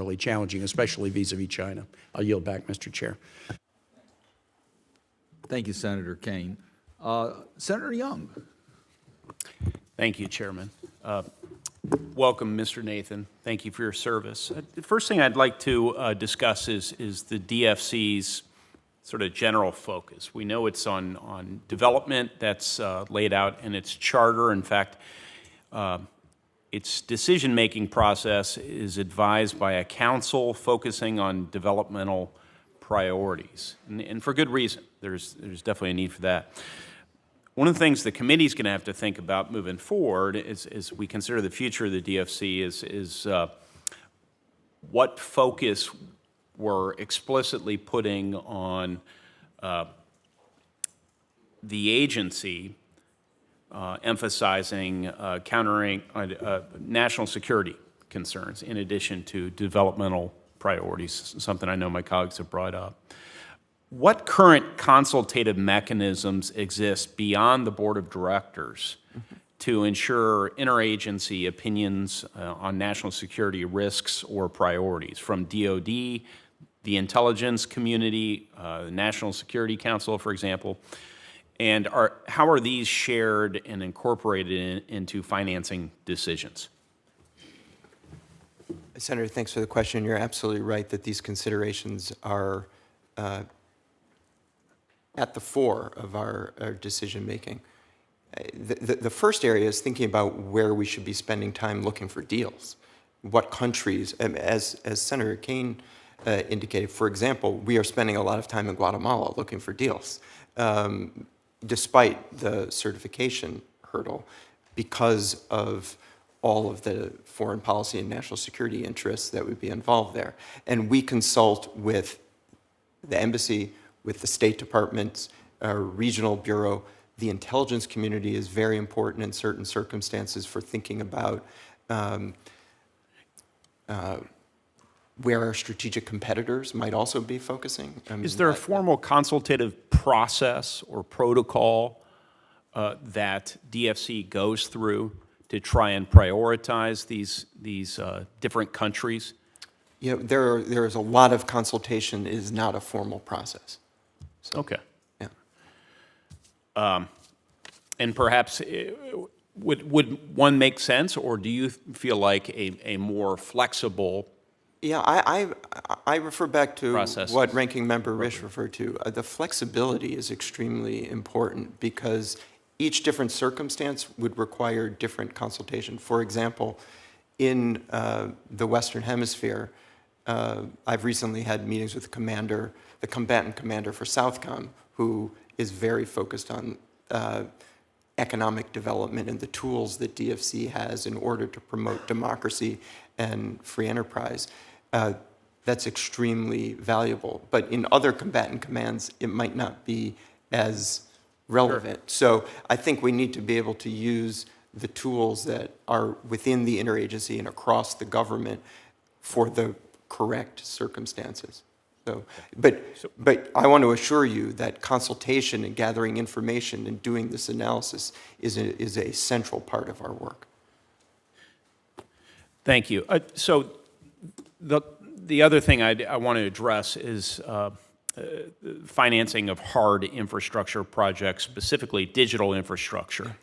really challenging, especially vis-a-vis China. I'll yield back, Mr. Chair. Thank you, Senator Kane. Senator Young. Thank you, Chairman. Welcome, Mr. Nathan. Thank you for your service. The first thing I'd like to discuss is the DFC's sort of general focus. We know it's on development that's laid out in its charter. In fact, its decision-making process is advised by a council focusing on developmental priorities, and for good reason. There's definitely a need for that. One of the things the committee's going to have to think about moving forward as we consider the future of the DFC is what focus we're explicitly putting on the agency emphasizing countering national security concerns in addition to developmental priorities, something I know my colleagues have brought up. What current consultative mechanisms exist beyond the Board of Directors to ensure interagency opinions on national security risks or priorities from DOD, the intelligence community, the National Security Council, for example, and how are these shared and incorporated into financing decisions? Senator, thanks for the question. You're absolutely right that these considerations are at the fore of our decision making. The first area is thinking about where we should be spending time looking for deals. What countries, as Senator Kane indicated, for example, we are spending a lot of time in Guatemala looking for deals, despite the certification hurdle, because of all of the foreign policy and national security interests that would be involved there. And we consult with the embassy, with the State Department, our regional bureau. The intelligence community is very important in certain circumstances for thinking about where our strategic competitors might also be focusing. Is there a formal consultative process or protocol that DFC goes through to try and prioritize these different countries? You know, there is a lot of consultation. It is not a formal process. So, okay. Yeah. And perhaps would one make sense, or do you feel like a more flexible? Yeah, I refer back to process what Ranking Member Risch referred to. The flexibility is extremely important because each different circumstance would require different consultation. For example, in the Western Hemisphere, I've recently had meetings with the combatant commander for Southcom, who is very focused on economic development and the tools that DFC has in order to promote democracy and free enterprise. That's extremely valuable. But in other combatant commands, it might not be as relevant. Sure. So I think we need to be able to use the tools that are within the interagency and across the government for the correct circumstances. So, but I want to assure you that consultation and gathering information and doing this analysis is a central part of our work. Thank you. So the other thing I want to address is financing of hard infrastructure projects, specifically digital infrastructure.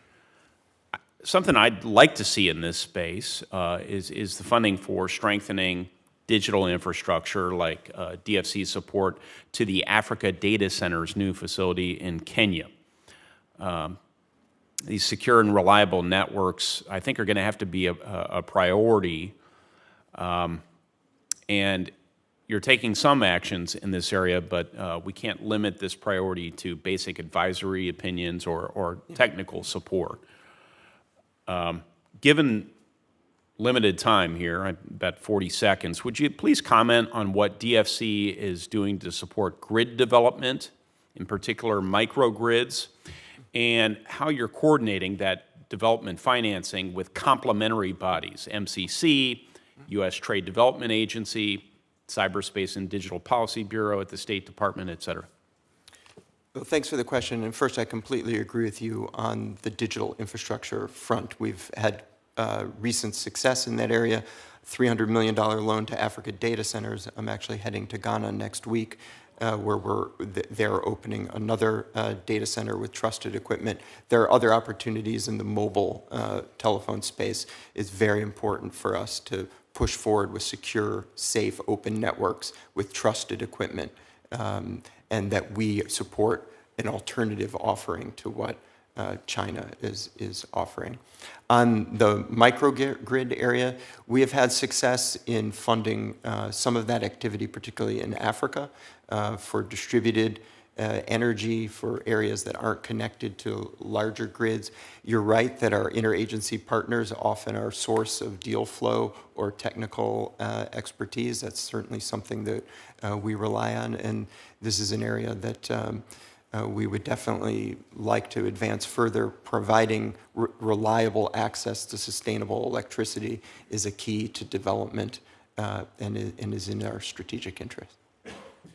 Something I'd like to see in this space is the funding for strengthening digital infrastructure, like DFC support to the Africa Data Center's new facility in Kenya. These secure and reliable networks, I think, are going to have to be a priority. And you're taking some actions in this area, but we can't limit this priority to basic advisory opinions or technical support. Given limited time here, about 40 seconds, would you please comment on what DFC is doing to support grid development, in particular microgrids, and how you're coordinating that development financing with complementary bodies, MCC, U.S. Trade Development Agency, Cyberspace and Digital Policy Bureau at the State Department, et cetera? Well, thanks for the question. And first, I completely agree with you on the digital infrastructure front. We've had recent success in that area. $300 million loan to Africa data centers. I'm actually heading to Ghana next week, where they're opening another data center with trusted equipment. There are other opportunities in the mobile telephone space. It's very important for us to push forward with secure, safe, open networks with trusted equipment, and that we support an alternative offering to what China is offering. On the microgrid area, we have had success in funding some of that activity, particularly in Africa, for distributed energy for areas that aren't connected to larger grids. You're right that our interagency partners often are a source of deal flow or technical expertise. That's certainly something that we rely on, and this is an area that we would definitely like to advance further. Providing reliable access to sustainable electricity is a key to development and is in our strategic interest.